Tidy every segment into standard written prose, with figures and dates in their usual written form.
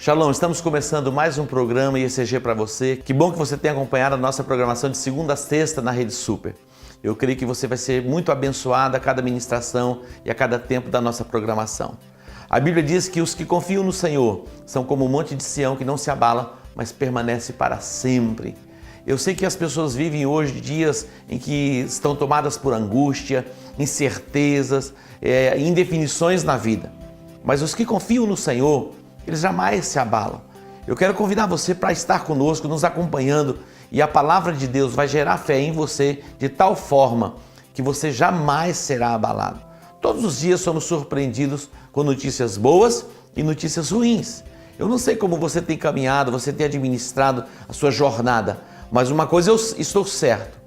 Shalom, estamos começando mais um programa IECG para você. Que bom que você tenha acompanhado a nossa programação de segunda a sexta na Rede Super. Eu creio que você vai ser muito abençoado a cada ministração e a cada tempo da nossa programação. A Bíblia diz que os que confiam no Senhor são como o monte de Sião que não se abala, mas permanece para sempre. Eu sei que as pessoas vivem hoje dias em que estão tomadas por angústia, incertezas, indefinições na vida. Mas os que confiam no Senhor, eles jamais se abalam. Eu quero convidar você para estar conosco, nos acompanhando, e a palavra de Deus vai gerar fé em você de tal forma que você jamais será abalado. Todos os dias somos surpreendidos com notícias boas e notícias ruins. Eu não sei como você tem caminhado, você tem administrado a sua jornada, mas uma coisa eu estou certo: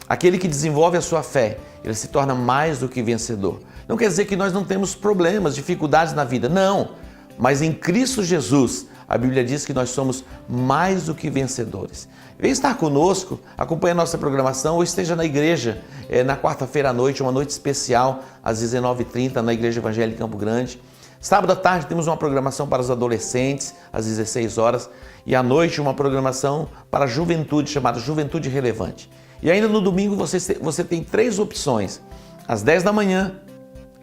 aquele que desenvolve a sua fé, ele se torna mais do que vencedor. Não quer dizer que nós não temos problemas, dificuldades na vida, não. Mas em Cristo Jesus, a Bíblia diz que nós somos mais do que vencedores. Vem estar conosco, acompanhe a nossa programação ou esteja na igreja na quarta-feira à noite, uma noite especial, às 19h30, na Igreja Evangélica em Campo Grande. Sábado à tarde temos uma programação para os adolescentes, às 16 horas, e à noite uma programação para a juventude, chamada Juventude Relevante. E ainda no domingo você tem 3 opções: às 10 da manhã,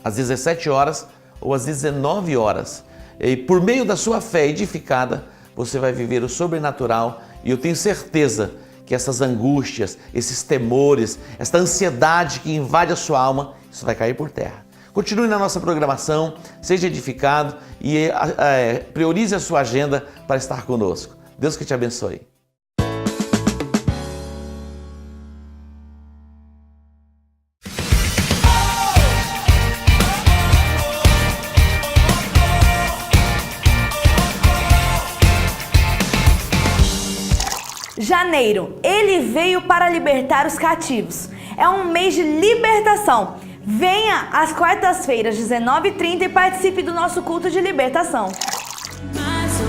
às 17 horas ou às 19 horas. E por meio da sua fé edificada, você vai viver o sobrenatural, e eu tenho certeza que essas angústias, esses temores, esta ansiedade que invade a sua alma, isso vai cair por terra. Continue na nossa programação, seja edificado e priorize a sua agenda para estar conosco. Deus que te abençoe. Janeiro, ele veio para libertar os cativos. É um mês de libertação. Venha às quartas-feiras, 19h30, e participe do nosso culto de libertação. Mas eu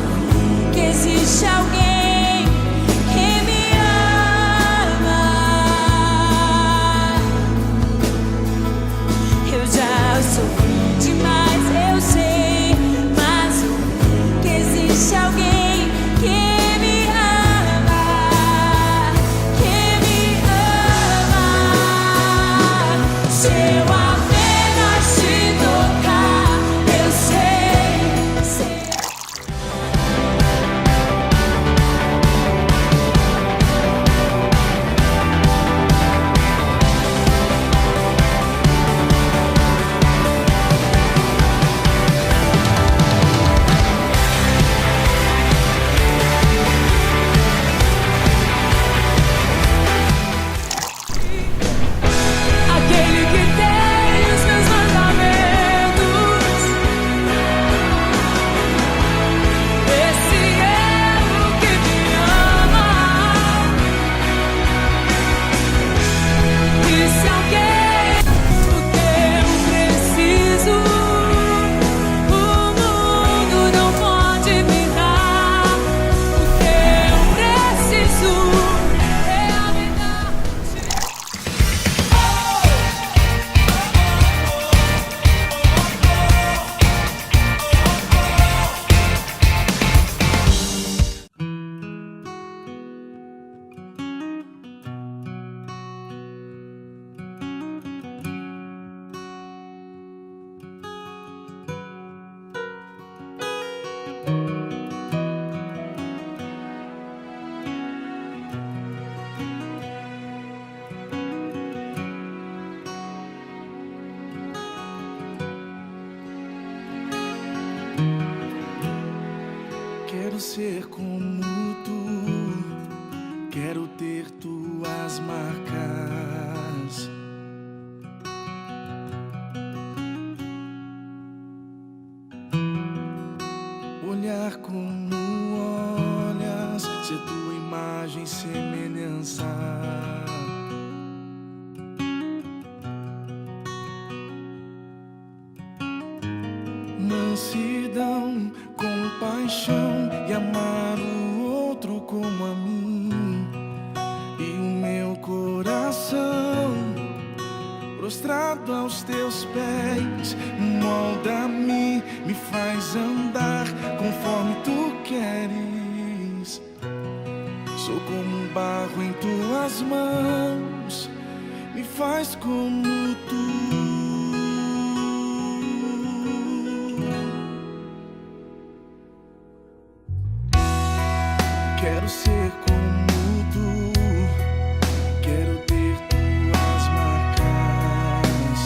que existe alguém que me ama. Eu já sofri demais, eu sei. Mas eu que existe alguém que me ama, que me ama. Se eu apenas te tocar, eu sei. Aquele que tem os meus mandamentos, esse é o que me ama. E se alguém o que eu preciso, o mundo não pode me dar. O que eu preciso é a verdade. Quero ser como tu, quero ter tuas marcas. Olhar como olhas, ser tua imagem e semelhança. Mansidão, compaixão e amar o outro como a mim. E o meu coração prostrado aos teus pés, molda-me, me faz andar conforme tu queres. barro em tuas mãos, me faz como tu. Quero ser como tu, quero ter tuas marcas.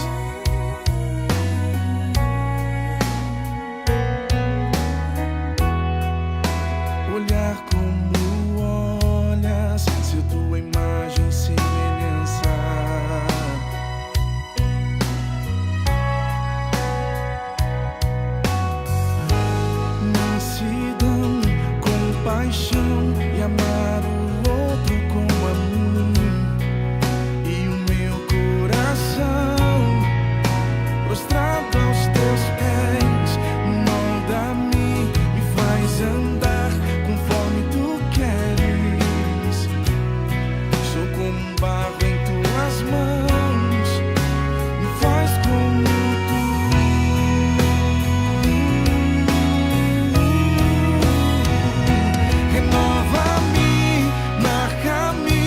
Olhar como olhas, ser tua imagem e semelhança. Mansidão, compaixão e amar o outro como a mim. E o meu coração prostrado aos teus pés, molda-me, me faz andar conforme tu queres. Sou como um barro em tuas mãos, me faz como tu. Renova-me, marca-me,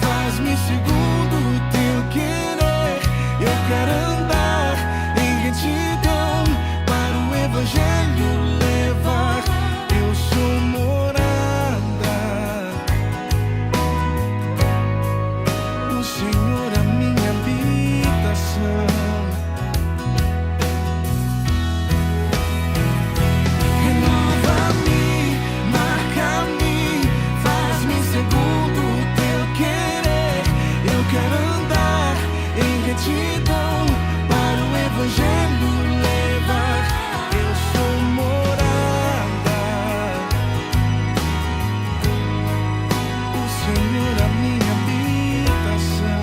faz-me segundo o teu querer. Eu quero andar em retidão para o Evangelho levar. Eu sou morada do Senhor, a minha habitação. Renova-me, marca-me, faz-me segundo o teu querer. Eu quero andar em retidão para o Evangelho levar. Eu sou morada, o Senhor, a minha habitação.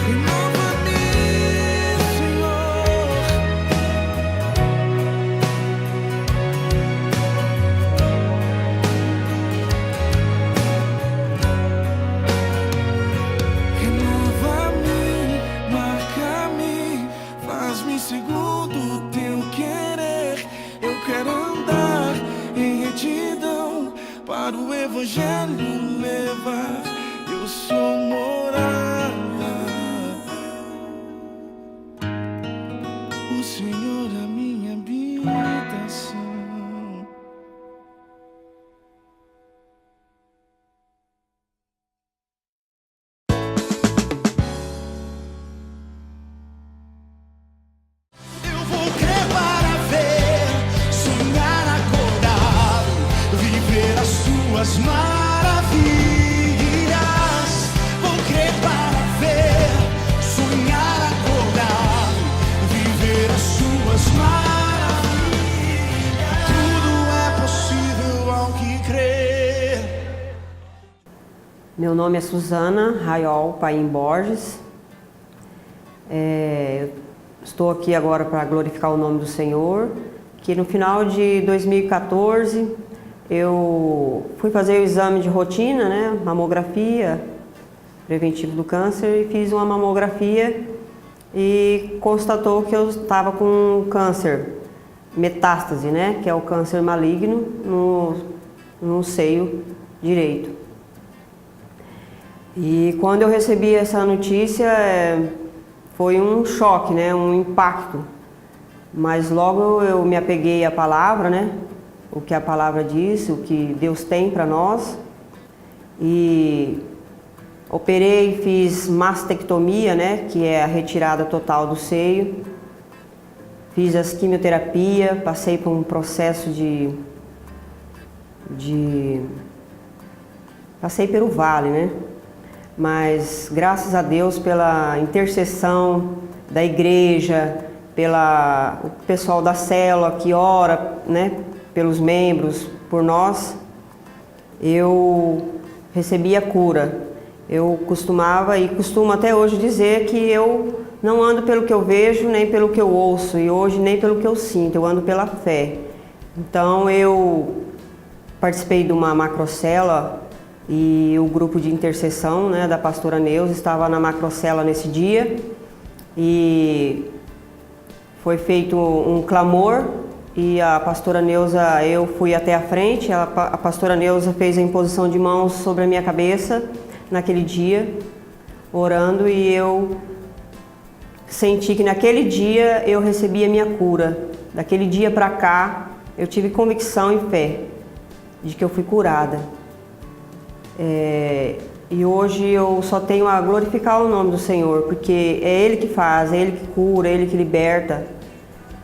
Renova-me, Senhor. Renova-me, marca-me, faz-me segundo o teu querer. Eu quero andar em retidão para o Evangelho levar. Eu sou morada, o Senhor, a minha habitação. Eu vou crer para ver, sonhar, acordar, viver as suas maravilhas. Vou crer para ver, sonhar, acordar, viver as suas maravilhas. Tudo é possível ao que crer. Meu nome é Suzana Raiol Paim Borges. Estou aqui agora para glorificar o nome do Senhor, que no final de 2014 eu fui fazer o exame de rotina, né, mamografia preventivo do câncer, e fiz uma mamografia e constatou que eu estava com câncer, metástase, né, que é o câncer maligno no seio direito. E quando eu recebi essa notícia, foi um choque, né, um impacto. Mas logo eu me apeguei à palavra, né, o que a palavra diz, o que Deus tem para nós. E operei, fiz mastectomia, né, que é a retirada total do seio. Fiz as quimioterapia, passei por um processo passei pelo vale, né? Mas graças a Deus pela intercessão da igreja, pelo pessoal da célula que ora, né, pelos membros, por nós, eu recebi a cura. Eu costumava e costumo até hoje dizer que eu não ando pelo que eu vejo, nem pelo que eu ouço, e hoje nem pelo que eu sinto, eu ando pela fé. Então eu participei de uma macrocela e o grupo de intercessão, né, da pastora Neuza estava na macrocela nesse dia e foi feito um clamor e a pastora Neuza, eu fui até a frente, a pastora Neuza fez a imposição de mãos sobre a minha cabeça naquele dia, orando, e eu senti que naquele dia eu recebi a minha cura. Daquele dia para cá eu tive convicção e fé de que eu fui curada. E hoje eu só tenho a glorificar o nome do Senhor, porque é Ele que faz, é Ele que cura, é Ele que liberta.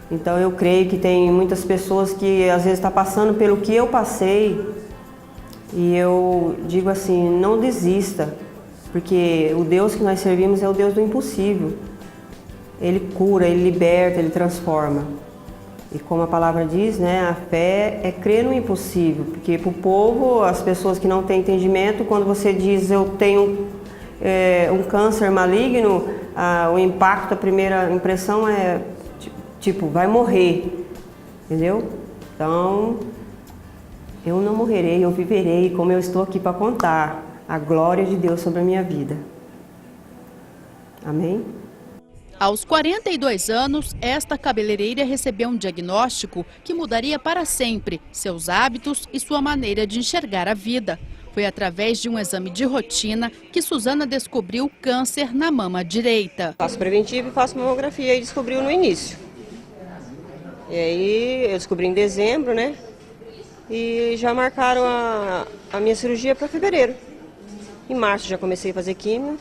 Então eu creio que tem muitas pessoas que às vezes estão passando pelo que eu passei, e eu digo assim, não desista, porque o Deus que nós servimos é o Deus do impossível. Ele cura, Ele liberta, Ele transforma. E como a palavra diz, né, a fé é crer no impossível, porque para o povo, as pessoas que não têm entendimento, quando você diz eu tenho um câncer maligno, o impacto, a primeira impressão é tipo, vai morrer, entendeu? Então, eu não morrerei, eu viverei, como eu estou aqui para contar a glória de Deus sobre a minha vida. Amém? Aos 42 anos, esta cabeleireira recebeu um diagnóstico que mudaria para sempre seus hábitos e sua maneira de enxergar a vida. Foi através de um exame de rotina que Suzana descobriu câncer na mama direita. Faço preventivo e faço mamografia, e descobriu no início. E aí eu descobri em dezembro, né? E já marcaram a minha cirurgia para fevereiro. Em março já comecei a fazer químio.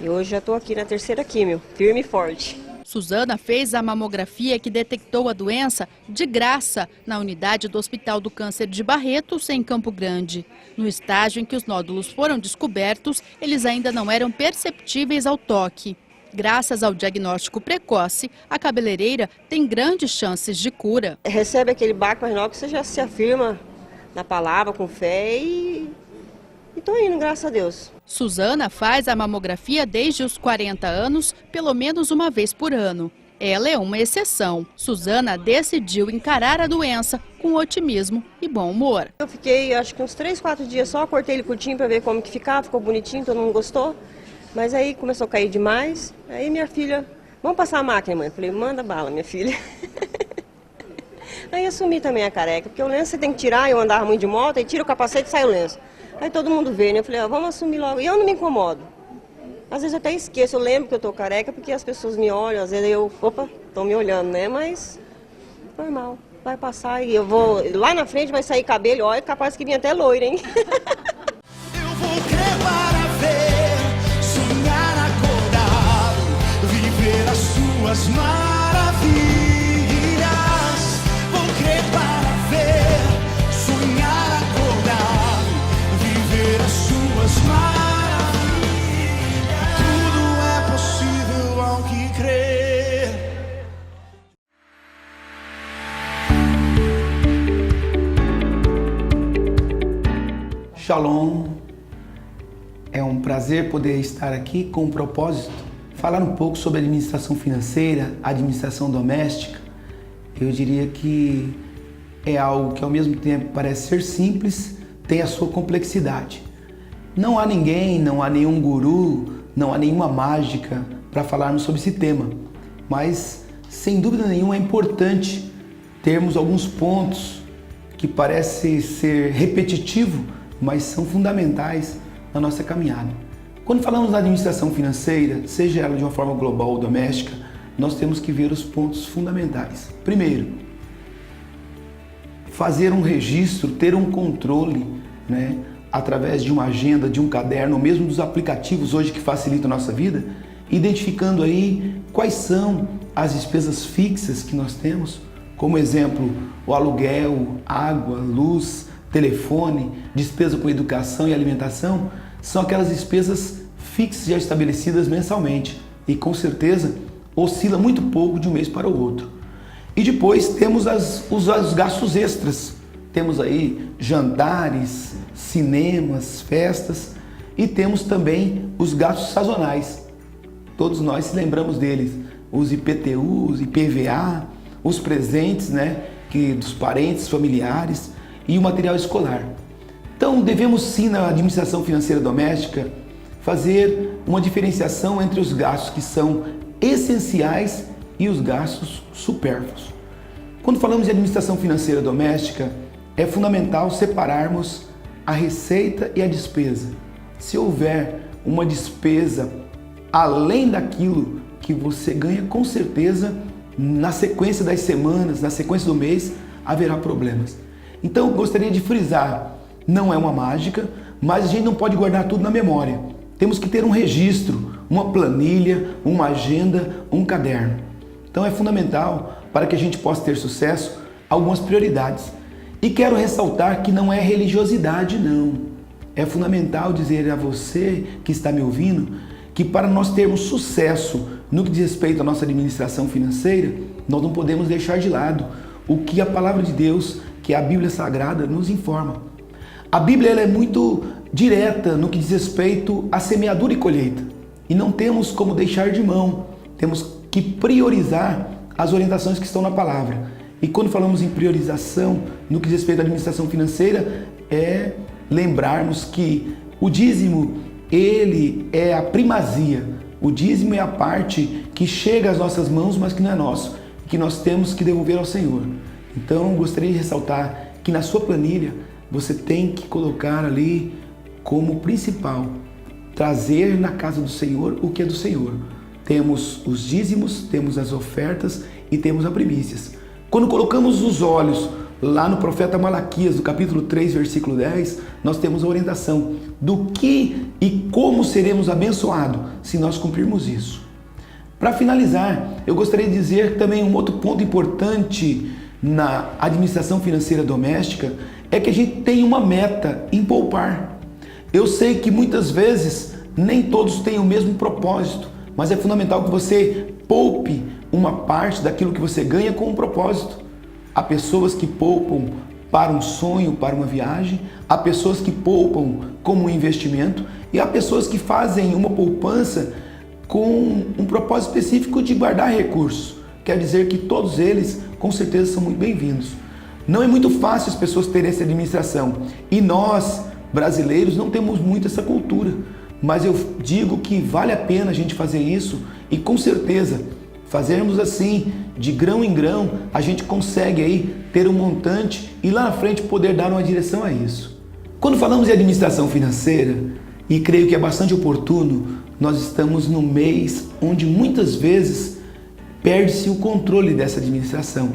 E hoje já estou aqui na 3ª químio, firme e forte. Suzana fez a mamografia que detectou a doença de graça na unidade do Hospital do Câncer de Barretos, em Campo Grande. No estágio em que os nódulos foram descobertos, eles ainda não eram perceptíveis ao toque. Graças ao diagnóstico precoce, a cabeleireira tem grandes chances de cura. Recebe aquele barco, mas logo você já se afirma na palavra, com fé, e estou indo, graças a Deus. Suzana faz a mamografia desde os 40 anos, pelo menos uma vez por ano. Ela é uma exceção. Suzana decidiu encarar a doença com otimismo e bom humor. Eu fiquei, acho que uns 3, 4 dias só, cortei ele curtinho para ver como que ficava, ficou bonitinho, todo mundo gostou. Mas aí começou a cair demais, aí minha filha, vamos passar a máquina, mãe? Eu falei, manda bala, minha filha. Aí assumi também a careca, porque o lenço você tem que tirar, eu andava muito de moto, aí tira o capacete e sai o lenço. Aí todo mundo vê, né? Eu falei, vamos assumir logo. E eu não me incomodo. Às vezes eu até esqueço, eu lembro que eu tô careca, porque as pessoas me olham, às vezes eu, estão me olhando, né? Mas, normal, vai passar e eu vou, lá na frente vai sair cabelo, olha, capaz que vinha até loira, hein? Eu vou crer para ver, sonhar acordado, viver as suas maravilhas. Vou crer para ver, sonhar acordado, viver as suas maravilhas. Tudo é possível ao que crer. Shalom, é um prazer poder estar aqui com um propósito, falar um pouco sobre administração financeira, administração doméstica. Eu diria que é algo que ao mesmo tempo parece ser simples, tem a sua complexidade. Não há ninguém, não há nenhum guru, não há nenhuma mágica para falarmos sobre esse tema, mas sem dúvida nenhuma é importante termos alguns pontos que parecem ser repetitivos, mas são fundamentais na nossa caminhada. Quando falamos da administração financeira, seja ela de uma forma global ou doméstica, nós temos que ver os pontos fundamentais. Primeiro, fazer um registro, ter um controle, né, através de uma agenda, de um caderno, ou mesmo dos aplicativos hoje que facilitam a nossa vida, identificando aí quais são as despesas fixas que nós temos, como exemplo, o aluguel, água, luz, telefone, despesa com educação e alimentação, são aquelas despesas fixas já estabelecidas mensalmente e com certeza oscila muito pouco de um mês para o outro. E depois temos os gastos extras. Temos aí jantares, cinemas, festas e temos também os gastos sazonais. Todos nós se lembramos deles, os IPTUs, IPVA, os presentes, dos parentes, familiares e o material escolar. Então devemos sim na administração financeira doméstica fazer uma diferenciação entre os gastos que são essenciais e os gastos supérfluos. Quando falamos de administração financeira doméstica, é fundamental separarmos a receita e a despesa. Se houver uma despesa além daquilo que você ganha, com certeza, na sequência das semanas, na sequência do mês, haverá problemas. Então, eu gostaria de frisar, não é uma mágica, mas a gente não pode guardar tudo na memória. Temos que ter um registro, uma planilha, uma agenda, um caderno. Então, é fundamental, para que a gente possa ter sucesso, algumas prioridades. E quero ressaltar que não é religiosidade, não. É fundamental dizer a você que está me ouvindo que para nós termos sucesso no que diz respeito à nossa administração financeira, nós não podemos deixar de lado o que a palavra de Deus, que é a Bíblia Sagrada, nos informa. A Bíblia ela é muito direta no que diz respeito à semeadura e colheita. E não temos como deixar de mão, temos que priorizar as orientações que estão na palavra. E quando falamos em priorização no que diz respeito à administração financeira, é lembrarmos que o dízimo, ele é a primazia. O dízimo é a parte que chega às nossas mãos, mas que não é nosso, que nós temos que devolver ao Senhor. Então, gostaria de ressaltar que na sua planilha você tem que colocar ali como principal, trazer na casa do Senhor o que é do Senhor. Temos os dízimos, temos as ofertas e temos as primícias. Quando colocamos os olhos lá no profeta Malaquias, no capítulo 3, versículo 10, nós temos a orientação do que e como seremos abençoados se nós cumprirmos isso. Para finalizar, eu gostaria de dizer também um outro ponto importante na administração financeira doméstica é que a gente tem uma meta em poupar. Eu sei que muitas vezes nem todos têm o mesmo propósito, mas é fundamental que você poupe uma parte daquilo que você ganha com um propósito. Há pessoas que poupam para um sonho, para uma viagem, há pessoas que poupam como um investimento e há pessoas que fazem uma poupança com um propósito específico de guardar recursos. Quer dizer que todos eles, com certeza, são muito bem-vindos. Não é muito fácil as pessoas terem essa administração e nós, brasileiros, não temos muito essa cultura. Mas eu digo que vale a pena a gente fazer isso e com certeza, fazermos assim, de grão em grão, a gente consegue aí ter um montante e lá na frente poder dar uma direção a isso. Quando falamos de administração financeira, e creio que é bastante oportuno, nós estamos no mês onde muitas vezes perde-se o controle dessa administração.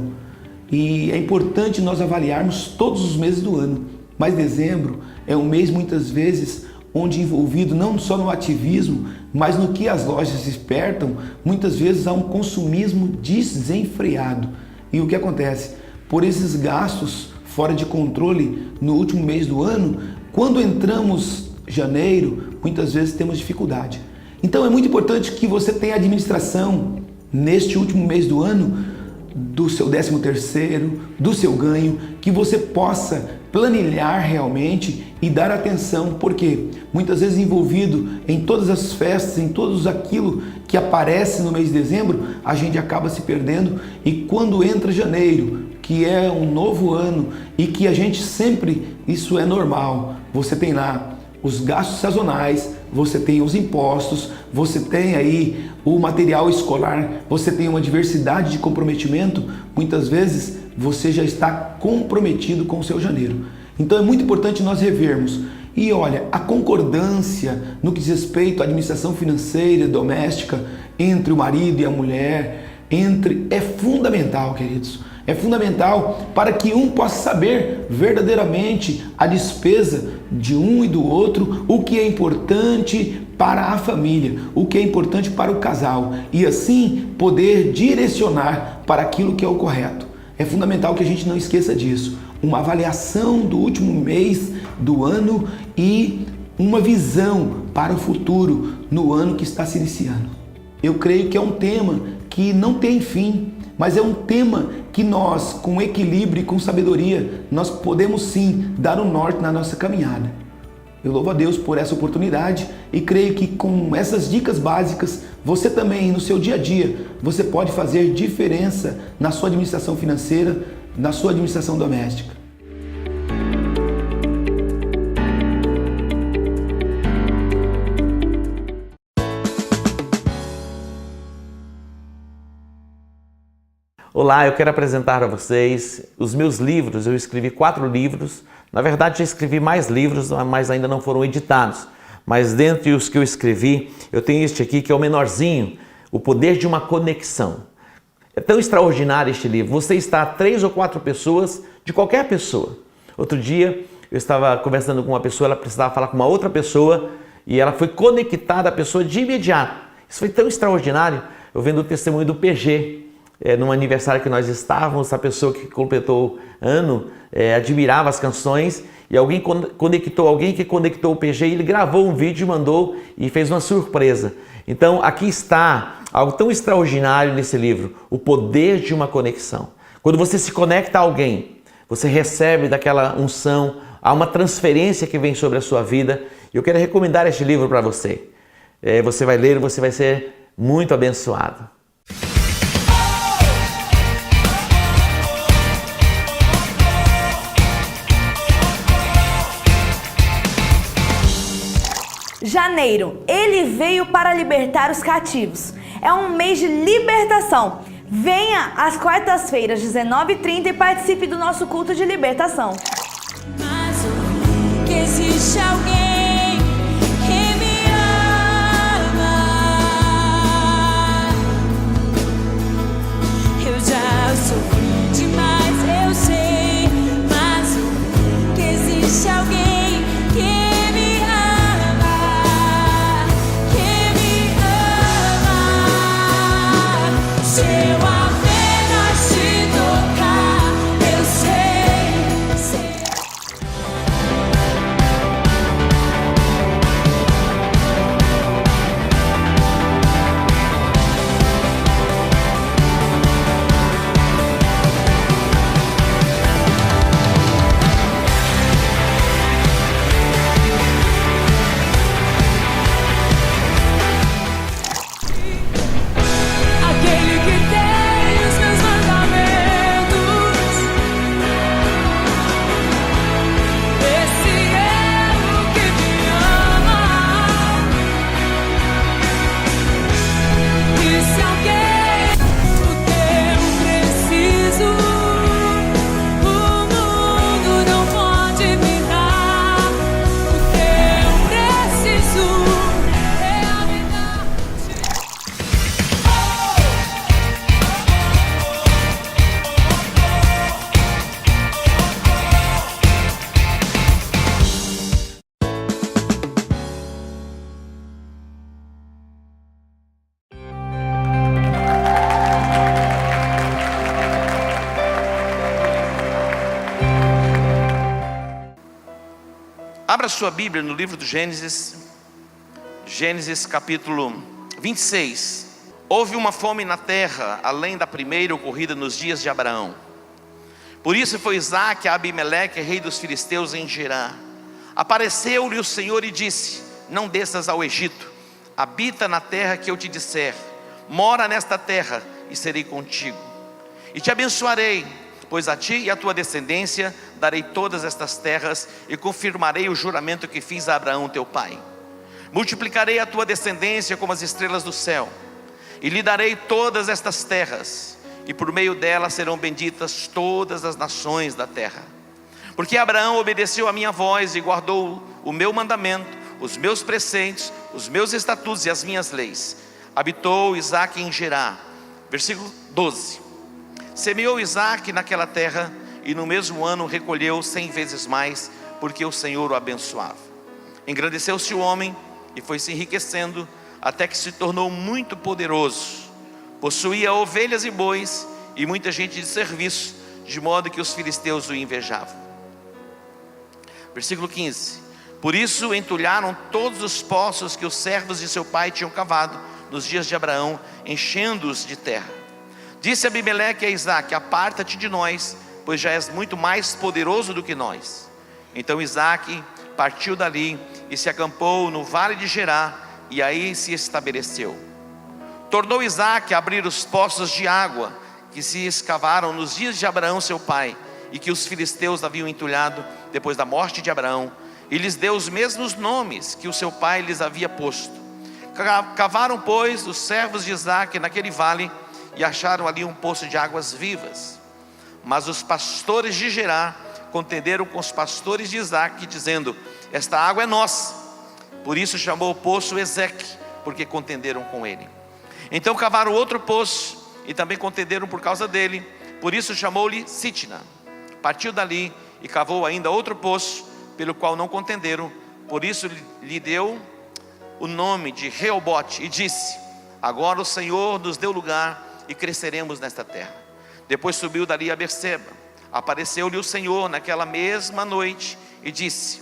E é importante nós avaliarmos todos os meses do ano. Mas dezembro é um mês muitas vezes onde envolvido não só no ativismo, mas no que as lojas despertam, muitas vezes há um consumismo desenfreado. E o que acontece? Por esses gastos fora de controle no último mês do ano, quando entramos janeiro, muitas vezes temos dificuldade. Então é muito importante que você tenha administração neste último mês do ano, do seu 13º, do seu ganho, que você possa planilhar realmente e dar atenção, porque muitas vezes envolvido em todas as festas, em tudo aquilo que aparece no mês de dezembro, a gente acaba se perdendo e quando entra janeiro, que é um novo ano e que a gente sempre, isso é normal, você tem lá os gastos sazonais, você tem os impostos, você tem aí o material escolar, você tem uma diversidade de comprometimento, muitas vezes você já está comprometido com o seu janeiro. Então é muito importante nós revermos. E olha, a concordância no que diz respeito à administração financeira doméstica entre o marido e a mulher, é fundamental, queridos. É fundamental para que um possa saber verdadeiramente a despesa de um e do outro, o que é importante para a família, o que é importante para o casal e assim poder direcionar para aquilo que é o correto. É fundamental que a gente não esqueça disso. uma avaliação do último mês do ano e uma visão para o futuro no ano que está se iniciando. Eu creio que é um tema que não tem fim, mas é um tema que nós, com equilíbrio e com sabedoria, nós podemos sim dar um norte na nossa caminhada. Eu louvo a Deus por essa oportunidade e creio que com essas dicas básicas, você também no seu dia a dia, você pode fazer diferença na sua administração financeira, na sua administração doméstica. Olá, eu quero apresentar a vocês os meus livros. Eu escrevi 4 livros. Na verdade, já escrevi mais livros, mas ainda não foram editados. Mas dentre os que eu escrevi, eu tenho este aqui que é o menorzinho, O Poder de uma Conexão. É tão extraordinário este livro. Você está a 3 ou 4 pessoas, de qualquer pessoa. Outro dia, eu estava conversando com uma pessoa, ela precisava falar com uma outra pessoa e ela foi conectada à pessoa de imediato. Isso foi tão extraordinário. Eu vendo o testemunho do PG. Num aniversário que nós estávamos, a pessoa que completou ano admirava as canções e alguém que conectou o PG e ele gravou um vídeo e mandou e fez uma surpresa. Então aqui está algo tão extraordinário nesse livro, o poder de uma conexão. Quando você se conecta a alguém, você recebe daquela unção, há uma transferência que vem sobre a sua vida. E eu quero recomendar este livro para você. Você vai ler e você vai ser muito abençoado. Janeiro, ele veio para libertar os cativos. É um mês de libertação. Venha às quartas-feiras, 19h30 e participe do nosso culto de libertação. Mas ouvi que existe alguém que me ama. Eu já sofri demais, eu sei. Mas ouvi que existe alguém que me ama, que me ama. Se eu apenas te tocar, eu sei. Aquele que tem os meus mandamentos, esse é o que me ama. E se alguém o que eu preciso, o mundo não pode me dar. O que eu preciso é a verdade. Abra sua Bíblia no livro do Gênesis, Gênesis capítulo 26. Houve uma fome na terra, além da primeira ocorrida nos dias de Abraão. Por isso foi Isaque a Abimeleque, rei dos filisteus, em Gerar. Apareceu-lhe o Senhor e disse: não desças ao Egito, habita na terra que eu te disser, mora nesta terra e serei contigo. E te abençoarei, pois a ti e à tua descendência darei todas estas terras e confirmarei o juramento que fiz a Abraão teu pai. Multiplicarei a tua descendência como as estrelas do céu, e lhe darei todas estas terras, e por meio delas serão benditas todas as nações da terra. Porque Abraão obedeceu a minha voz e guardou o meu mandamento, os meus preceitos, os meus estatutos e as minhas leis. Habitou Isaque em Gerar. Versículo 12. Semeou Isaque naquela terra, e no mesmo ano recolheu 100 vezes mais, porque o Senhor o abençoava. Engrandeceu-se o homem e foi se enriquecendo, até que se tornou muito poderoso. Possuía ovelhas e bois, e muita gente de serviço, de modo que os filisteus o invejavam. Versículo 15: por isso entulharam todos os poços que os servos de seu pai tinham cavado nos dias de Abraão, enchendo-os de terra. Disse Abimeleque a Isaque: aparta-te de nós, pois já és muito mais poderoso do que nós. Então Isaque partiu dali e se acampou no vale de Gerá, e aí se estabeleceu. Tornou Isaque a abrir os poços de água que se escavaram nos dias de Abraão seu pai, e que os filisteus haviam entulhado depois da morte de Abraão, e lhes deu os mesmos nomes que o seu pai lhes havia posto. Cavaram, pois, os servos de Isaque naquele vale, e acharam ali um poço de águas vivas. Mas os pastores de Gerá contenderam com os pastores de Isaque, dizendo: esta água é nossa. Por isso chamou o poço Ezeque, porque contenderam com ele. Então cavaram outro poço, e também contenderam por causa dele, por isso chamou-lhe Sitna. Partiu dali e cavou ainda outro poço, pelo qual não contenderam, por isso lhe deu o nome de Reobote, e disse: agora o Senhor nos deu lugar, e cresceremos nesta terra. Depois subiu dali a Berseba. Apareceu-lhe o Senhor naquela mesma noite, e disse: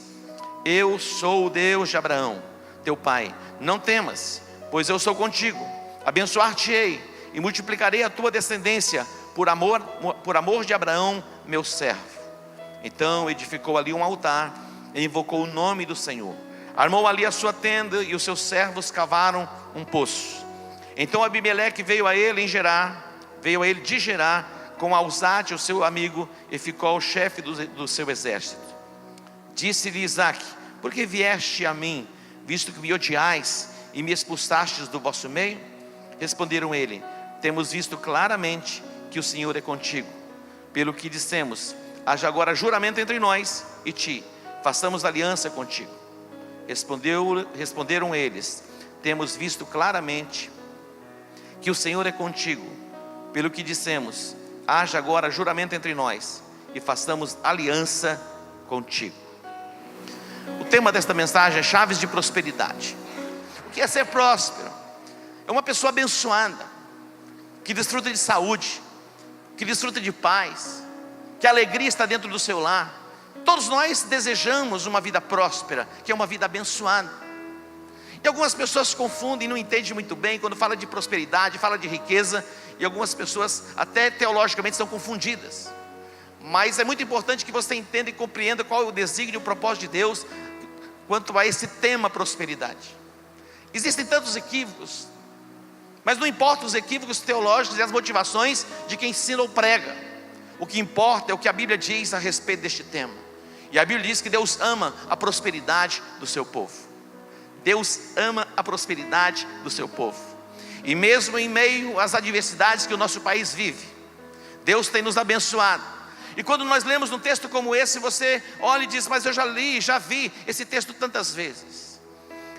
eu sou o Deus de Abraão, teu pai, não temas, pois eu sou contigo. Abençoar-te-ei, e multiplicarei a tua descendência, por amor de Abraão, meu servo. Então edificou ali um altar, e invocou o nome do Senhor. Armou ali a sua tenda, e os seus servos cavaram um poço. Então Abimeleque veio a ele de Gerá, com Alzate, o seu amigo, e ficou o chefe do seu exército. Disse-lhe Isaque: por que vieste a mim, visto que me odiais, e me expulsastes do vosso meio? Responderam ele: temos visto claramente que o Senhor é contigo. Pelo que dissemos: haja agora juramento entre nós e ti, façamos aliança contigo. Responderam eles: temos visto claramente que o Senhor é contigo. Pelo que dissemos: haja agora juramento entre nós e façamos aliança contigo. O tema desta mensagem é chaves de prosperidade. O que é ser próspero? É uma pessoa abençoada, que desfruta de saúde, que desfruta de paz, que a alegria está dentro do seu lar. Todos nós desejamos uma vida próspera, que é uma vida abençoada. E algumas pessoas confundem, não entendem muito bem quando fala de prosperidade, fala de riqueza, e algumas pessoas até teologicamente são confundidas. Mas é muito importante que você entenda e compreenda qual é o desígnio e o propósito de Deus quanto a esse tema prosperidade. Existem tantos equívocos, mas não importa os equívocos teológicos e as motivações de quem ensina ou prega. O que importa é o que a Bíblia diz a respeito deste tema. E a Bíblia diz que Deus ama a prosperidade do seu povo. Deus ama a prosperidade do seu povo. E mesmo em meio às adversidades que o nosso país vive, Deus tem nos abençoado. E quando nós lemos um texto como esse, você olha e diz: mas eu já li, já vi esse texto tantas vezes.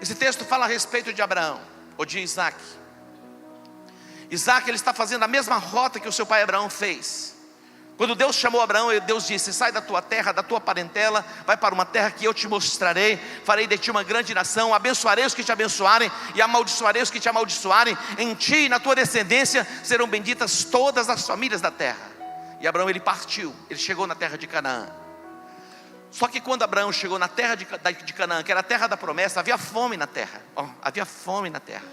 Esse texto fala a respeito de Abraão, ou de Isaque. Isaque, ele está fazendo a mesma rota que o seu pai Abraão fez. Quando Deus chamou Abraão, Deus disse: sai da tua terra, da tua parentela, vai para uma terra que eu te mostrarei, farei de ti uma grande nação, abençoarei os que te abençoarem, e amaldiçoarei os que te amaldiçoarem. Em ti e na tua descendência serão benditas todas as famílias da terra. E Abraão, ele partiu, ele chegou na terra de Canaã. Só que quando Abraão chegou na terra de Canaã, que era a terra da promessa, havia fome na terra. Havia fome na terra.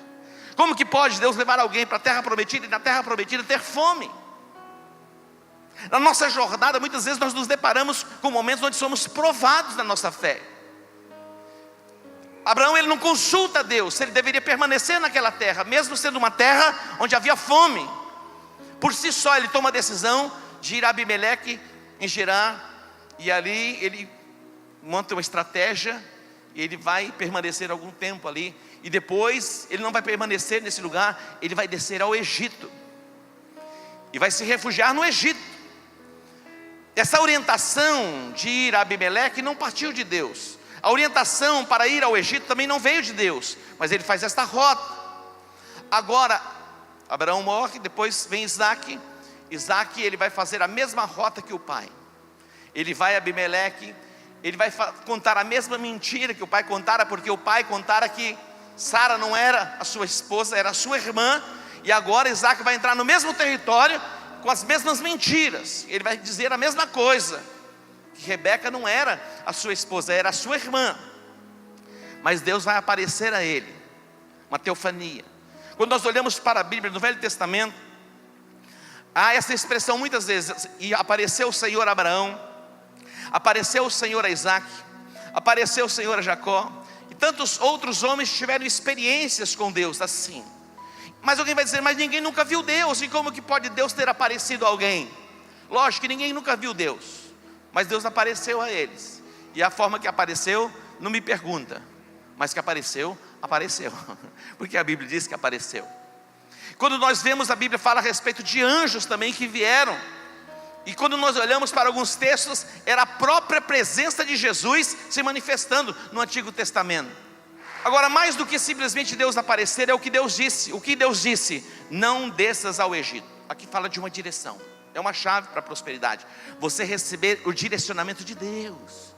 Como que pode Deus levar alguém para a terra prometida e na terra prometida ter fome? Na nossa jornada, muitas vezes nós nos deparamos com momentos onde somos provados na nossa fé. Abraão, ele não consulta a Deus se ele deveria permanecer naquela terra, mesmo sendo uma terra onde havia fome. Por si só, ele toma a decisão de ir a Abimeleque em Gerá, e ali ele monta uma estratégia, e ele vai permanecer algum tempo ali, e depois ele não vai permanecer nesse lugar, ele vai descer ao Egito, e vai se refugiar no Egito. Essa orientação de ir a Abimeleque não partiu de Deus. A orientação para ir ao Egito também não veio de Deus, mas ele faz esta rota. Agora, Abraão morre, depois vem Isaque. Isaque, ele vai fazer a mesma rota que o pai. Ele vai a Abimeleque, ele vai contar a mesma mentira que o pai contara, porque o pai contara que Sara não era a sua esposa, era a sua irmã. E agora Isaque vai entrar no mesmo território com as mesmas mentiras. Ele vai dizer a mesma coisa, que Rebeca não era a sua esposa, era a sua irmã. Mas Deus vai aparecer a ele, uma teofania. Quando nós olhamos para a Bíblia, no Velho Testamento, há essa expressão muitas vezes, e apareceu o Senhor a Abraão, apareceu o Senhor a Isaac, apareceu o Senhor a Jacó, e tantos outros homens tiveram experiências com Deus assim. Mas alguém vai dizer, mas ninguém nunca viu Deus, e como que pode Deus ter aparecido a alguém? Lógico que ninguém nunca viu Deus, mas Deus apareceu a eles, e a forma que apareceu, não me pergunta, mas que apareceu, apareceu, porque a Bíblia diz que apareceu. Quando nós vemos, a Bíblia fala a respeito de anjos também que vieram, e quando nós olhamos para alguns textos, era a própria presença de Jesus se manifestando no Antigo Testamento. Agora, mais do que simplesmente Deus aparecer, é o que Deus disse. O que Deus disse? Não desças ao Egito. Aqui fala de uma direção, é uma chave para a prosperidade, você receber o direcionamento de Deus.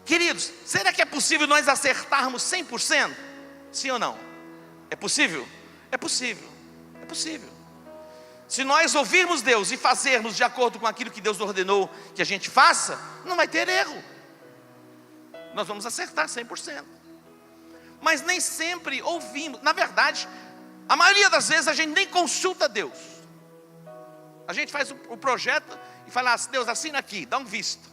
Queridos, será que é possível nós acertarmos 100%? Sim ou não? É possível? É possível, é possível. Se nós ouvirmos Deus e fazermos de acordo com aquilo que Deus ordenou que a gente faça, não vai ter erro. Nós vamos acertar 100%. Mas nem sempre ouvimos. Na verdade, a maioria das vezes a gente nem consulta Deus. A gente faz o projeto e fala, Deus, assina aqui, dá um visto.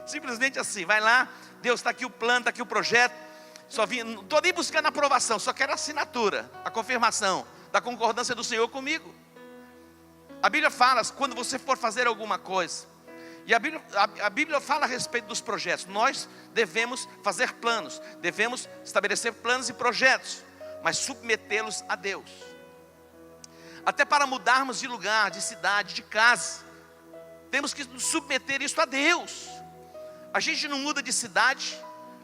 Simplesmente assim, vai lá, Deus, está aqui o plano, está aqui o projeto. Não estou nem buscando aprovação, só quero a assinatura, a confirmação da concordância do Senhor comigo. A Bíblia fala, quando você for fazer alguma coisa, e a Bíblia fala a respeito dos projetos, nós devemos fazer planos, devemos estabelecer planos e projetos, mas submetê-los a Deus. Até para mudarmos de lugar, de cidade, de casa, temos que submeter isso a Deus. A gente não muda de cidade,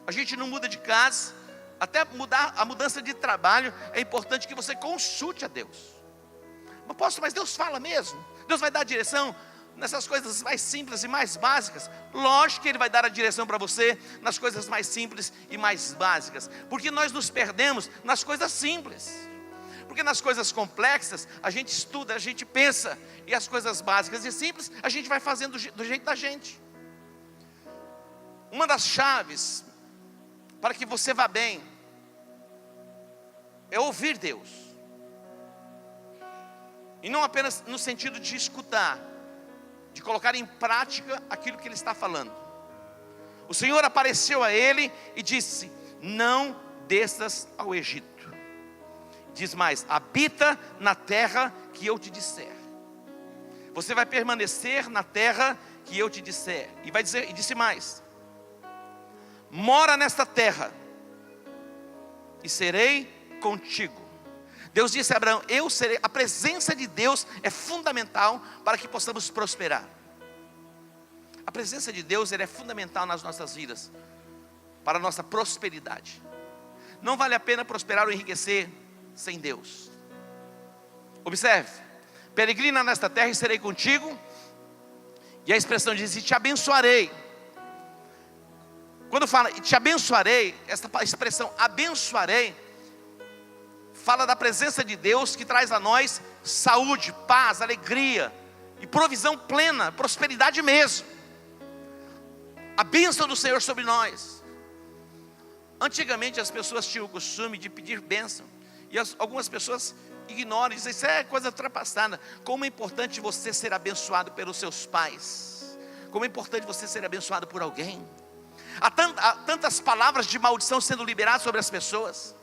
a gente não muda de casa, até mudar a mudança de trabalho, é importante que você consulte a Deus. Mas Deus fala mesmo? Deus vai dar a direção nessas coisas mais simples e mais básicas? Lógico que Ele vai dar a direção para você nas coisas mais simples e mais básicas, porque nós nos perdemos nas coisas simples, porque nas coisas complexas a gente estuda, a gente pensa, e as coisas básicas e simples a gente vai fazendo do jeito da gente. Uma das chaves para que você vá bem é ouvir Deus, e não apenas no sentido de escutar, de colocar em prática aquilo que Ele está falando. O Senhor apareceu a ele e disse, não desças ao Egito. Diz mais, habita na terra que eu te disser. Você vai permanecer na terra que eu te disser. E disse mais, mora nesta terra e serei contigo. Deus disse a Abraão, eu serei. A presença de Deus é fundamental para que possamos prosperar. A presença de Deus é fundamental nas nossas vidas, para a nossa prosperidade. Não vale a pena prosperar ou enriquecer sem Deus. Observe, peregrina nesta terra e serei contigo. E a expressão diz, e te abençoarei. Quando fala, e te abençoarei, essa expressão abençoarei, fala da presença de Deus que traz a nós saúde, paz, alegria e provisão plena, prosperidade mesmo. A bênção do Senhor sobre nós. Antigamente as pessoas tinham o costume de pedir bênção, e algumas pessoas ignoram e dizem, isso é coisa ultrapassada. Como é importante você ser abençoado pelos seus pais, como é importante você ser abençoado por alguém. Há tantas palavras de maldição sendo liberadas sobre as pessoas.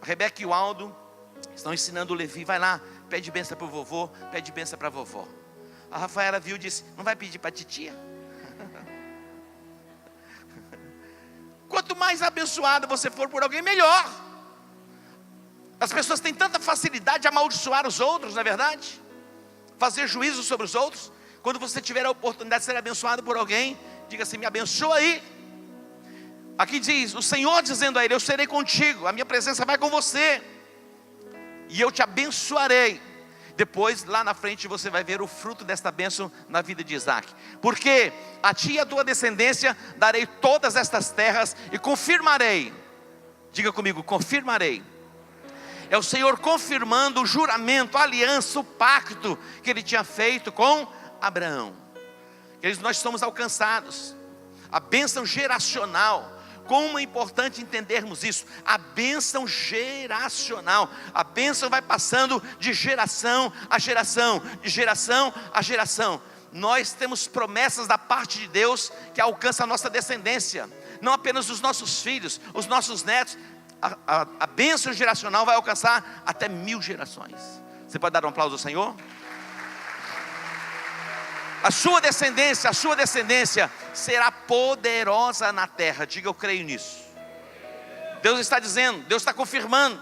A Rebeca e o Aldo estão ensinando o Levi, vai lá, pede bênção para o vovô, pede bênção para a vovó. A Rafaela viu e disse, não vai pedir para a titia? Quanto mais abençoado você for por alguém, melhor. As pessoas têm tanta facilidade de amaldiçoar os outros, não é verdade? Fazer juízo sobre os outros. Quando você tiver a oportunidade de ser abençoado por alguém, diga assim, me abençoa aí. Aqui diz, o Senhor dizendo a ele, eu serei contigo, a minha presença vai com você, e eu te abençoarei. Depois, lá na frente, você vai ver o fruto desta bênção na vida de Isaac. Porque a ti e a tua descendência darei todas estas terras e confirmarei. Diga comigo, confirmarei. é o Senhor confirmando o juramento, a aliança, o pacto que Ele tinha feito com Abraão. Queridos, nós somos alcançados. A bênção geracional. Como é importante entendermos isso. A bênção geracional. A bênção vai passando de geração a geração, de geração a geração. Nós temos promessas da parte de Deus que alcançam a nossa descendência. Não apenas os nossos filhos, os nossos netos. A bênção geracional vai alcançar até 1000 gerações. Você pode dar um aplauso ao Senhor? A sua descendência será poderosa na terra. Diga, eu creio nisso. Deus está dizendo, Deus está confirmando.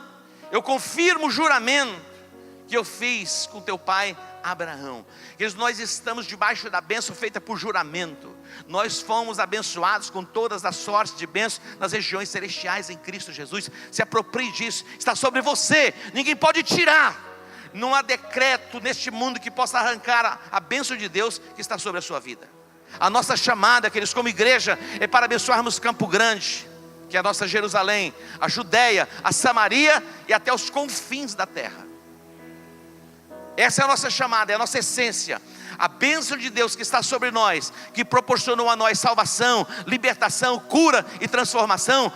Eu confirmo o juramento que eu fiz com teu pai Abraão. Nós estamos debaixo da bênção feita por juramento. Nós fomos abençoados com todas as sortes de bênção nas regiões celestiais em Cristo Jesus. Se aproprie disso, está sobre você, ninguém pode tirar. Não há decreto neste mundo que possa arrancar a bênção de Deus que está sobre a sua vida. A nossa chamada, queridos, como igreja, é para abençoarmos Campo Grande, que é a nossa Jerusalém, a Judéia, a Samaria e até os confins da terra. Essa é a nossa chamada, é a nossa essência. A bênção de Deus que está sobre nós, que proporcionou a nós salvação, libertação, cura e transformação.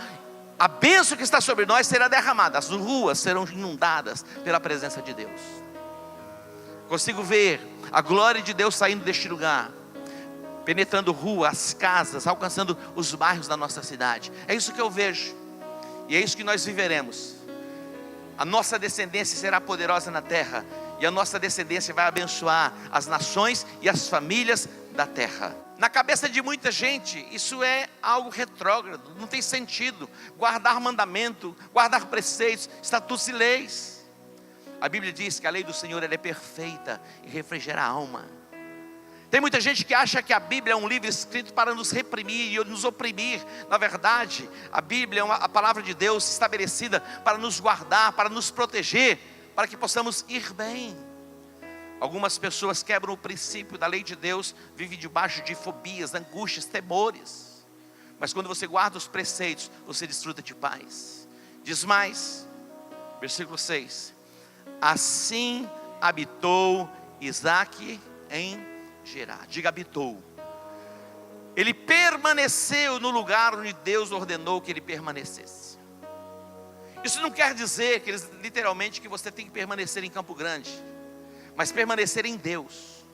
A bênção que está sobre nós será derramada. As ruas serão inundadas pela presença de Deus. Consigo ver a glória de Deus saindo deste lugar, penetrando ruas, as casas, alcançando os bairros da nossa cidade. É isso que eu vejo. E é isso que nós viveremos. A nossa descendência será poderosa na terra. E a nossa descendência vai abençoar as nações e as famílias da terra. Na cabeça de muita gente, isso é algo retrógrado, não tem sentido. Guardar mandamento, guardar preceitos, estatutos e leis. A Bíblia diz que a lei do Senhor ela é perfeita e refrigera a alma. Tem muita gente que acha que a Bíblia é um livro escrito para nos reprimir e nos oprimir. Na verdade, a Bíblia é a palavra de Deus estabelecida para nos guardar, para nos proteger, para que possamos ir bem. Algumas pessoas quebram o princípio da lei de Deus, vivem debaixo de fobias, angústias, temores. Mas quando você guarda os preceitos, você desfruta de paz. Diz mais, versículo 6. Assim habitou Isaque em Gerar. Diga, habitou. Ele permaneceu no lugar onde Deus ordenou que ele permanecesse. Isso não quer dizer que literalmente que você tem que permanecer em Campo Grande, mas permanecer em Deus.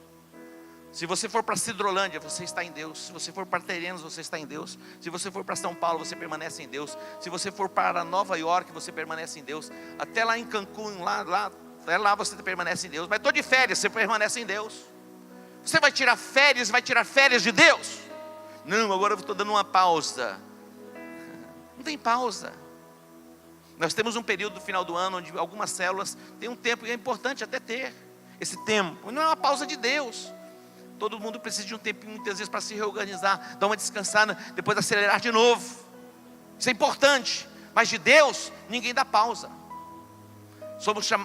Se você for para Cidrolândia, você está em Deus. Se você for para Terenos, você está em Deus. Se você for para São Paulo, você permanece em Deus. Se você for para Nova York, você permanece em Deus. Até lá em Cancún, até lá você permanece em Deus. Mas estou de férias, você permanece em Deus. Você vai tirar férias de Deus? Não, agora eu estou dando uma pausa. Não tem pausa. Nós temos um período do final do ano, onde algumas células têm um tempo, e é importante até ter esse tempo. Não é uma pausa de Deus. Todo mundo precisa de um tempinho, muitas vezes, para se reorganizar, dar uma descansada, depois acelerar de novo. Isso é importante. Mas de Deus, ninguém dá pausa.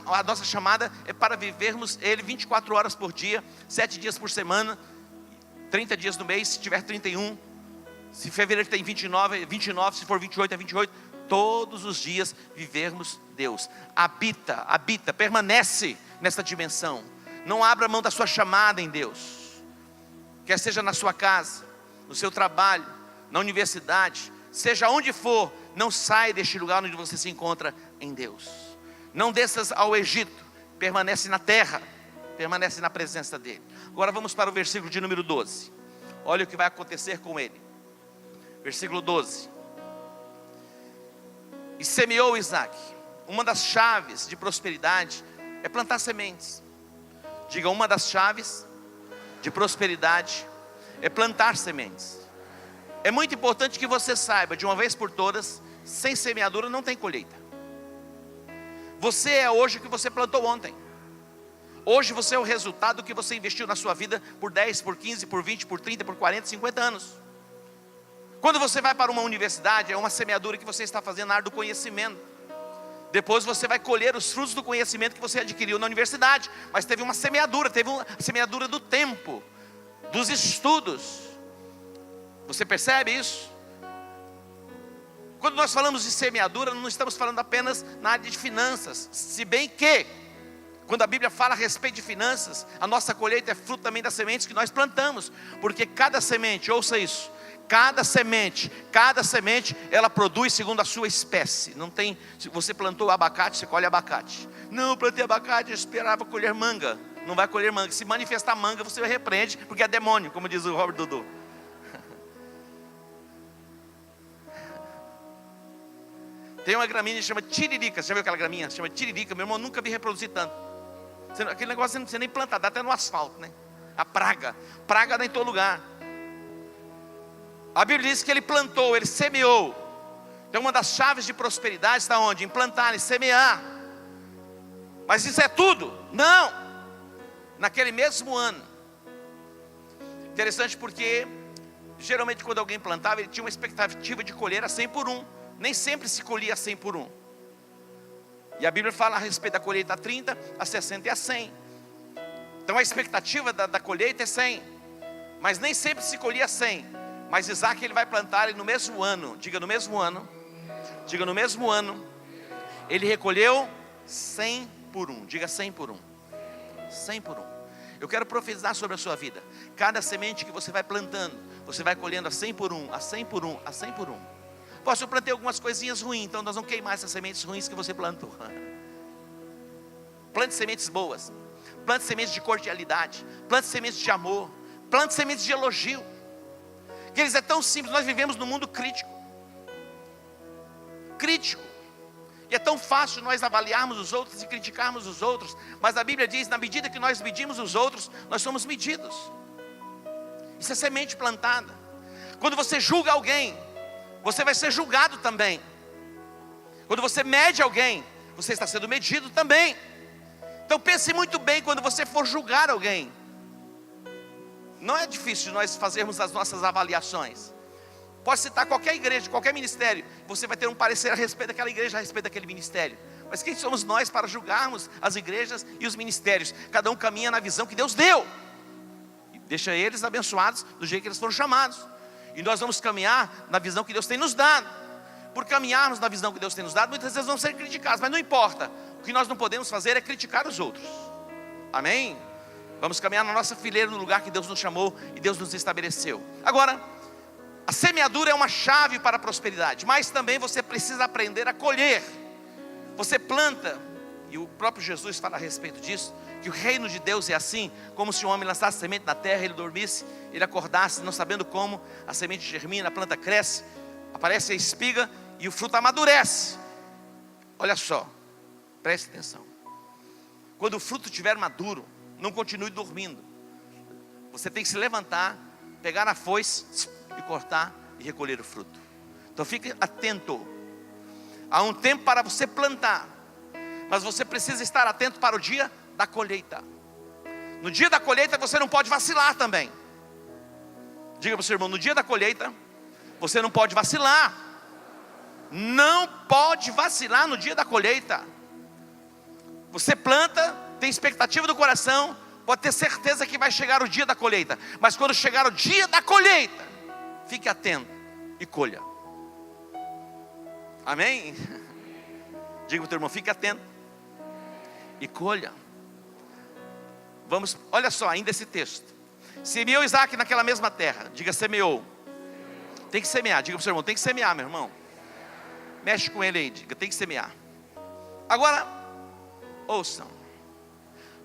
A nossa chamada é para vivermos Ele 24 horas por dia, 7 dias por semana, 30 dias no mês, se tiver 31. Se fevereiro tem 29, se for 28 é 28. Todos os dias vivermos Deus. Habita, permanece nessa dimensão. Não abra mão da sua chamada em Deus. Quer seja na sua casa, no seu trabalho, na universidade, seja onde for, não saia deste lugar onde você se encontra em Deus. Não desças ao Egito, permanece na terra, permanece na presença dele. Agora vamos para o versículo de número 12. Olha o que vai acontecer com ele. Versículo 12. E semeou Isaque. Uma das chaves de prosperidade é plantar sementes. Diga, uma das chaves de prosperidade é plantar sementes. É muito importante que você saiba, de uma vez por todas, sem semeadura não tem colheita. Você é hoje o que você plantou ontem. Hoje você é o resultado do que você investiu na sua vida por 10, por 15, por 20, por 30, por 40, 50 anos. Quando você vai para uma universidade, é uma semeadura que você está fazendo na área do conhecimento. Depois você vai colher os frutos do conhecimento que você adquiriu na universidade. Mas teve uma semeadura do tempo, dos estudos. Você percebe isso? Quando nós falamos de semeadura, não estamos falando apenas na área de finanças. Se bem que, quando a Bíblia fala a respeito de finanças, a nossa colheita é fruto também das sementes que nós plantamos. Porque cada semente, ouça isso, cada semente, ela produz segundo a sua espécie. Não tem, se você plantou abacate, você colhe abacate. Não, eu plantei abacate, eu esperava colher manga. Não vai colher manga. Se manifestar manga, você repreende, porque é demônio, como diz o Robert Dudu. Tem uma gramínea que chama tiririca. Você já viu aquela gramínea? Chama tiririca. Meu irmão, nunca vi reproduzir tanto. Aquele negócio você não precisa nem plantar, dá até no asfalto, né? A praga dá em todo lugar. A Bíblia diz que ele plantou, ele semeou. Então uma das chaves de prosperidade está onde? Em plantar, em semear. Mas isso é tudo? Não. Naquele mesmo ano. Interessante porque geralmente quando alguém plantava, ele tinha uma expectativa de colher a 100 por 1. Nem sempre se colhia a 100 por 1. E a Bíblia fala a respeito da colheita a 30, a 60 e a 100. Então a expectativa da colheita é 100. Mas nem sempre se colhia 100. Mas Isaac, ele vai plantar, e no mesmo ano, diga no mesmo ano, ele recolheu 100 por 1. Diga 100 por 1. 100 por 1. Eu quero profetizar sobre a sua vida. Cada semente que você vai plantando, você vai colhendo a 100 por 1, a 100 por 1, a 100 por 1. Posso, eu plantei algumas coisinhas ruins, então nós vamos queimar essas sementes ruins que você plantou. Plante sementes boas. Plante sementes de cordialidade. Plante sementes de amor. Plante sementes de elogio. Queridos, é tão simples, nós vivemos num mundo crítico. E é tão fácil nós avaliarmos os outros e criticarmos os outros. Mas a Bíblia diz, na medida que nós medimos os outros, nós somos medidos. Isso é semente plantada. Quando você julga alguém, você vai ser julgado também. Quando você mede alguém, você está sendo medido também. Então pense muito bem quando você for julgar alguém. Não é difícil nós fazermos as nossas avaliações. Pode citar qualquer igreja, qualquer ministério, você vai ter um parecer a respeito daquela igreja, a respeito daquele ministério. Mas quem somos nós para julgarmos as igrejas e os ministérios? Cada um caminha na visão que Deus deu. E deixa eles abençoados do jeito que eles foram chamados. E nós vamos caminhar na visão que Deus tem nos dado. Por caminharmos na visão que Deus tem nos dado, muitas vezes vamos ser criticados, mas não importa. O que nós não podemos fazer é criticar os outros. Amém? Vamos caminhar na nossa fileira, no lugar que Deus nos chamou e Deus nos estabeleceu. Agora, a semeadura é uma chave para a prosperidade, mas também você precisa aprender a colher. Você planta, e o próprio Jesus fala a respeito disso, que o reino de Deus é assim, como se um homem lançasse semente na terra, ele dormisse, ele acordasse, não sabendo como, a semente germina, a planta cresce, aparece a espiga e o fruto amadurece. Olha só, preste atenção. Quando o fruto estiver maduro, não continue dormindo. Você tem que se levantar, pegar a foice e cortar e recolher o fruto. Então fique atento. Há um tempo para você plantar, mas você precisa estar atento para o dia da colheita. No dia da colheita você não pode vacilar também. Diga para o seu irmão, no dia da colheita você não pode vacilar. Não pode vacilar no dia da colheita. Você planta, tem expectativa do coração, pode ter certeza que vai chegar o dia da colheita. Mas quando chegar o dia da colheita, fique atento e colha. Amém? Diga para o teu irmão, fique atento e colha. Vamos, olha só, ainda esse texto. Semeou Isaac naquela mesma terra. Diga, semeou. Tem que semear, diga para o seu irmão, tem que semear, meu irmão. Mexe com ele aí, diga, tem que semear. Agora, ouçam.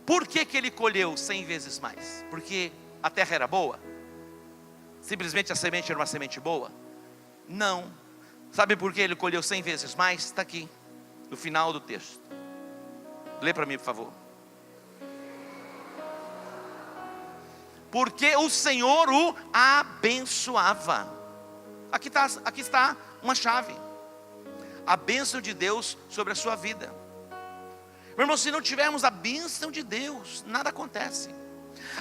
Por que ele colheu 100 vezes mais? Porque a terra era boa? Simplesmente a semente era uma semente boa? Não. Sabe por que ele colheu 100 vezes mais? Está aqui, no final do texto. Lê para mim, por favor. Porque o Senhor o abençoava. Aqui está uma chave. A bênção de Deus sobre a sua vida. Meu irmão, se não tivermos a bênção de Deus, nada acontece.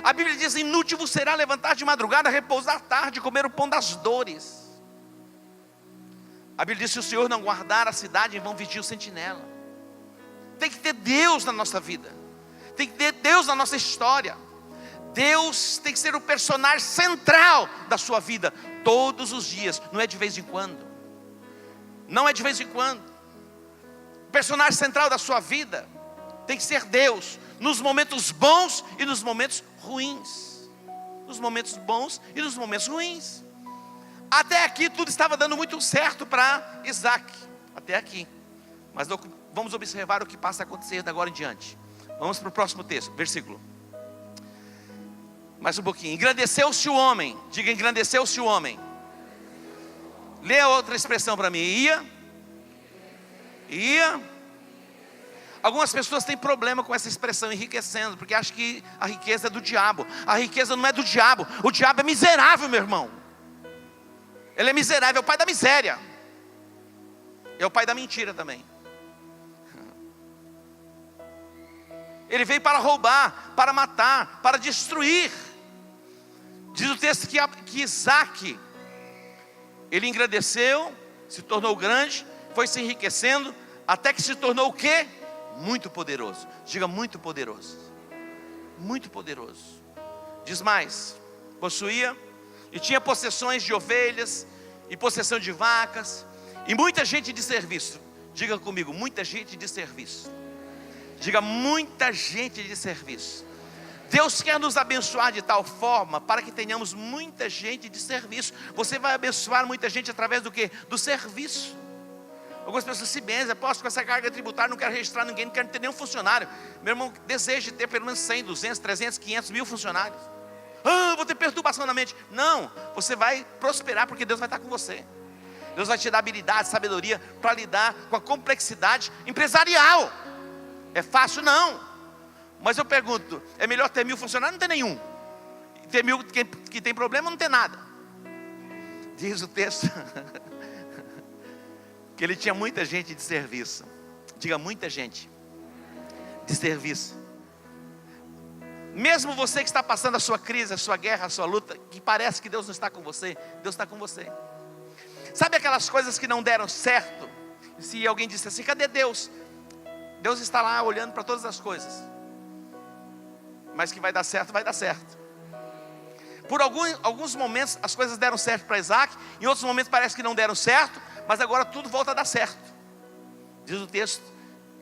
A Bíblia diz, inútil vos será levantar de madrugada, repousar tarde, comer o pão das dores. A Bíblia diz, se o Senhor não guardar a cidade, vão vigiar o sentinela. Tem que ter Deus na nossa vida. Tem que ter Deus na nossa história. Deus tem que ser o personagem central da sua vida, todos os dias, não é de vez em quando. não é de vez em quando. O personagem central da sua vida tem que ser Deus, nos momentos bons e nos momentos ruins. Nos momentos bons e nos momentos ruins. Até aqui tudo estava dando muito certo para Isaac. Até aqui. Mas vamos observar o que passa a acontecer da agora em diante. Vamos para o próximo texto, versículo. Mais um pouquinho. Engrandeceu-se o homem. Diga, engrandeceu-se o homem. Lê a outra expressão para mim. Ia. Algumas pessoas têm problema com essa expressão, enriquecendo, porque acham que a riqueza é do diabo. A riqueza não é do diabo. O diabo é miserável, meu irmão. Ele é miserável, é o pai da miséria. É o pai da mentira também. Ele veio para roubar, para matar, para destruir. Diz o texto que Isaac, ele engrandeceu, se tornou grande, foi se enriquecendo, até que se tornou o quê? Muito poderoso. Diga, muito poderoso. Muito poderoso. Diz mais, possuía e tinha possessões de ovelhas e possessão de vacas e muita gente de serviço. Diga comigo, muita gente de serviço. Diga, muita gente de serviço. Deus quer nos abençoar de tal forma para que tenhamos muita gente de serviço. Você vai abençoar muita gente através do quê? Do serviço. Algumas pessoas se benzem, posso com essa carga tributária, não quero registrar ninguém, não quero ter nenhum funcionário. Meu irmão, deseja ter pelo menos 100, 200, 300, 500 mil funcionários. Vou ter perturbação na mente. Não, você vai prosperar porque Deus vai estar com você. Deus vai te dar habilidade, sabedoria para lidar com a complexidade empresarial. É fácil? Não. Mas eu pergunto, é melhor ter 1000 funcionários? Não ter nenhum. E ter 1000 que tem problema? Não ter nada. Diz o texto que ele tinha muita gente de serviço. Diga, muita gente de serviço. Mesmo você que está passando a sua crise, a sua guerra, a sua luta, que parece que Deus não está com você, Deus está com você. Sabe aquelas coisas que não deram certo? Se alguém disse assim, cadê Deus? Deus está lá olhando para todas as coisas. Mas que vai dar certo, vai dar certo. Por alguns momentos as coisas deram certo para Isaac, em outros momentos parece que não deram certo, mas agora tudo volta a dar certo. Diz o texto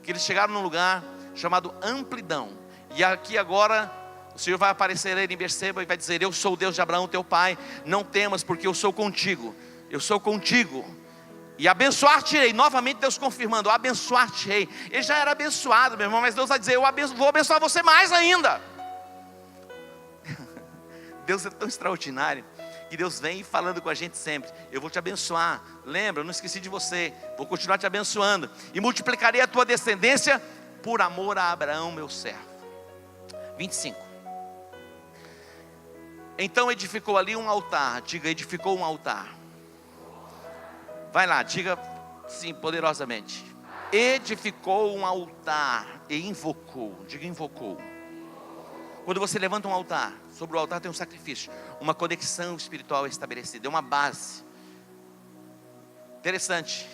que eles chegaram num lugar chamado Amplidão. E aqui agora o Senhor vai aparecer aí em Berseba e vai dizer, eu sou o Deus de Abraão teu pai, não temas porque eu sou contigo. Eu sou contigo. E abençoar-te-ei. Novamente Deus confirmando, abençoar-te-ei. Ele já era abençoado, meu irmão, mas Deus vai dizer, vou abençoar você mais ainda. Deus é tão extraordinário que Deus vem falando com a gente sempre. Eu vou te abençoar. Lembra, eu não esqueci de você. Vou continuar te abençoando. E multiplicarei a tua descendência por amor a Abraão, meu servo. 25. Então edificou ali um altar. Diga, edificou um altar. Vai lá, diga sim, poderosamente. Edificou um altar e invocou. Diga, invocou. Quando você levanta um altar, sobre o altar tem um sacrifício. Uma conexão espiritual é estabelecida, é uma base. Interessante.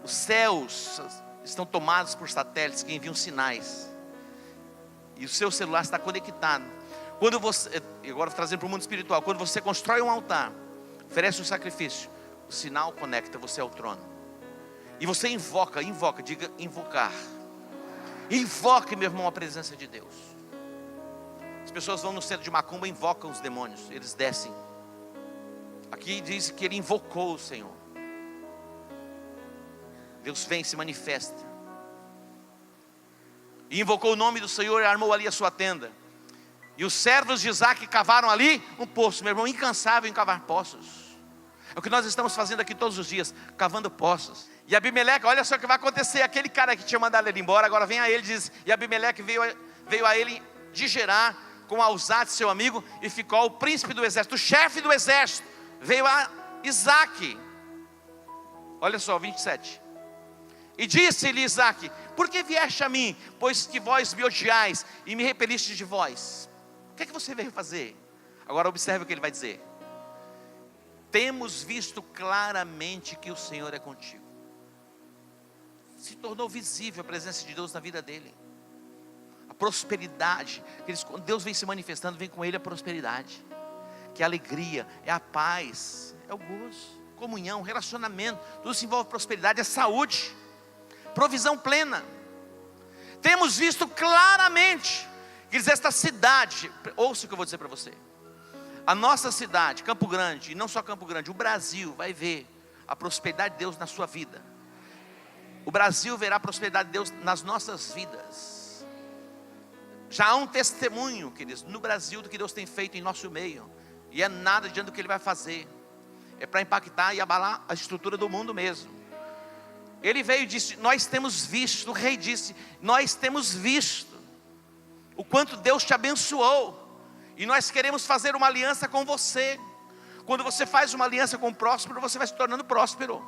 Os céus estão tomados por satélites que enviam sinais. E o seu celular está conectado. Quando você, agora trazendo para o mundo espiritual, quando você constrói um altar, oferece um sacrifício, o sinal conecta você ao trono. E você invoca, diga invocar. Invoque, meu irmão, a presença de Deus. As pessoas vão no centro de macumba e invocam os demônios, eles descem. Aqui diz que ele invocou o Senhor. Deus vem e se manifesta. E invocou o nome do Senhor e armou ali a sua tenda. E os servos de Isaac cavaram ali um poço, meu irmão, incansável em cavar poços. É o que nós estamos fazendo aqui todos os dias, cavando poços. E Abimeleque, olha só o que vai acontecer. Aquele cara que tinha mandado ele embora, agora vem a ele e diz, e Abimeleque veio a ele de Gerar, com Alzate, seu amigo, e ficou o príncipe do exército, o chefe do exército. Veio a Isaac. Olha só, 27. E disse-lhe Isaac, por que vieste a mim, pois que vós me odiais e me repeliste de vós? O que é que você veio fazer? Agora observe o que ele vai dizer. Temos visto claramente que o Senhor é contigo. Se tornou visível a presença de Deus na vida dele. A prosperidade, quando Deus vem se manifestando, vem com ele a prosperidade. Que é a alegria, é a paz, é o gozo. comunhão, relacionamento, tudo se envolve prosperidade, é saúde, provisão plena. Temos visto claramente que esta cidade, ouça o que eu vou dizer para você, a nossa cidade, Campo Grande, e não só Campo Grande, o Brasil vai ver a prosperidade de Deus na sua vida. O Brasil verá a prosperidade de Deus nas nossas vidas. Já há um testemunho, queridos, no Brasil do que Deus tem feito em nosso meio. E é nada diante do que Ele vai fazer. É para impactar e abalar a estrutura do mundo mesmo. Ele veio e disse, nós temos visto, o rei disse, nós temos visto o quanto Deus te abençoou. E nós queremos fazer uma aliança com você. Quando você faz uma aliança com o próspero, você vai se tornando próspero.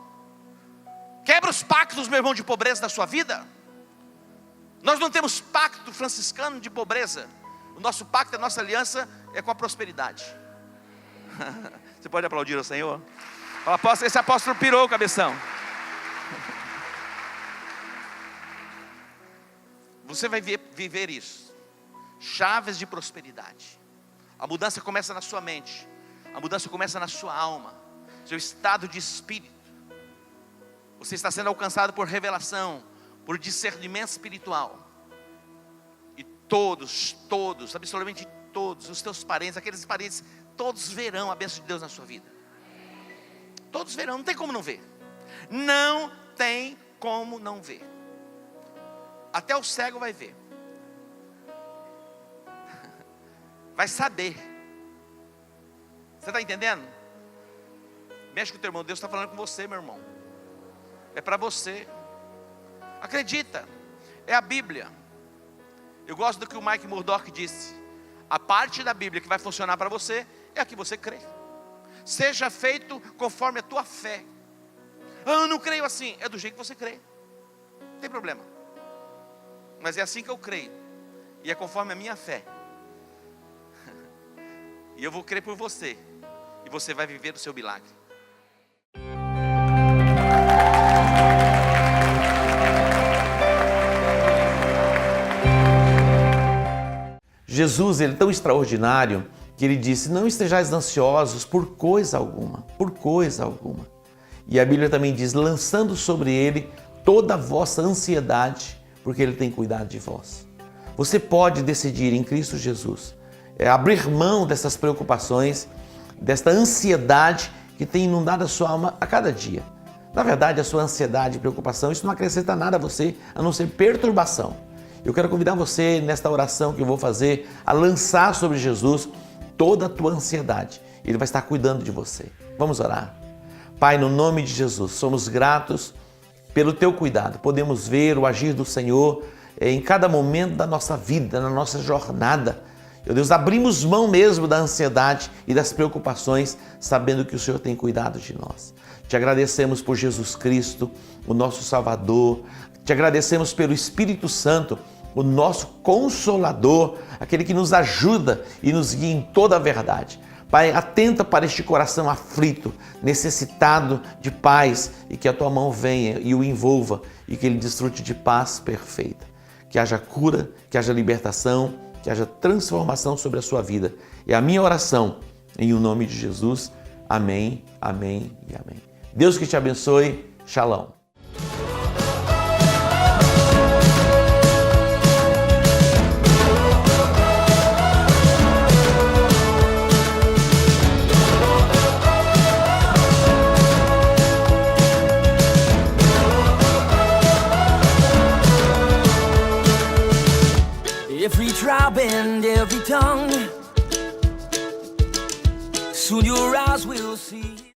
Quebra os pactos, meu irmão, de pobreza da sua vida. Nós não temos pacto franciscano de pobreza. O nosso pacto, a nossa aliança é com a prosperidade. Você pode aplaudir ao Senhor? Esse apóstolo pirou, cabeção. Você vai viver isso. Chaves de prosperidade. A mudança começa na sua mente. A mudança começa na sua alma. Seu estado de espírito. Você está sendo alcançado por revelação, por discernimento espiritual. E todos, absolutamente todos, os teus parentes, aqueles parentes, todos verão a bênção de Deus na sua vida. Todos verão, não tem como não ver. Não tem como não ver. Até o cego vai ver. Vai saber. Você está entendendo? Mexe com o teu irmão, Deus está falando com você, meu irmão. É para você. Acredita, é a Bíblia. Eu gosto do que o Mike Murdock disse. A parte da Bíblia que vai funcionar para você é a que você crê. Seja feito conforme a tua fé. Eu não creio assim. É do jeito que você crê. Não tem problema. Mas é assim que eu creio. E é conforme a minha fé. E eu vou crer por você. E você vai viver o seu milagre. Jesus, ele é tão extraordinário que ele disse, não estejais ansiosos por coisa alguma, E a Bíblia também diz, lançando sobre ele toda a vossa ansiedade, porque ele tem cuidado de vós. Você pode decidir em Cristo Jesus, abrir mão dessas preocupações, desta ansiedade que tem inundado a sua alma a cada dia. Na verdade, a sua ansiedade e preocupação, isso não acrescenta nada a você, a não ser perturbação. Eu quero convidar você, nesta oração que eu vou fazer, a lançar sobre Jesus toda a tua ansiedade. Ele vai estar cuidando de você. Vamos orar. Pai, no nome de Jesus, somos gratos pelo teu cuidado. Podemos ver o agir do Senhor em cada momento da nossa vida, na nossa jornada. Meu Deus, abrimos mão mesmo da ansiedade e das preocupações, sabendo que o Senhor tem cuidado de nós. Te agradecemos por Jesus Cristo, o nosso Salvador. Te agradecemos pelo Espírito Santo, o nosso Consolador, aquele que nos ajuda e nos guia em toda a verdade. Pai, atenta para este coração aflito, necessitado de paz, e que a tua mão venha e o envolva e que ele desfrute de paz perfeita. Que haja cura, que haja libertação, que haja transformação sobre a sua vida. É a minha oração, em o nome de Jesus. Amém, amém e amém. Deus que te abençoe. Shalom. Every tribe and every tongue, soon your eyes will see.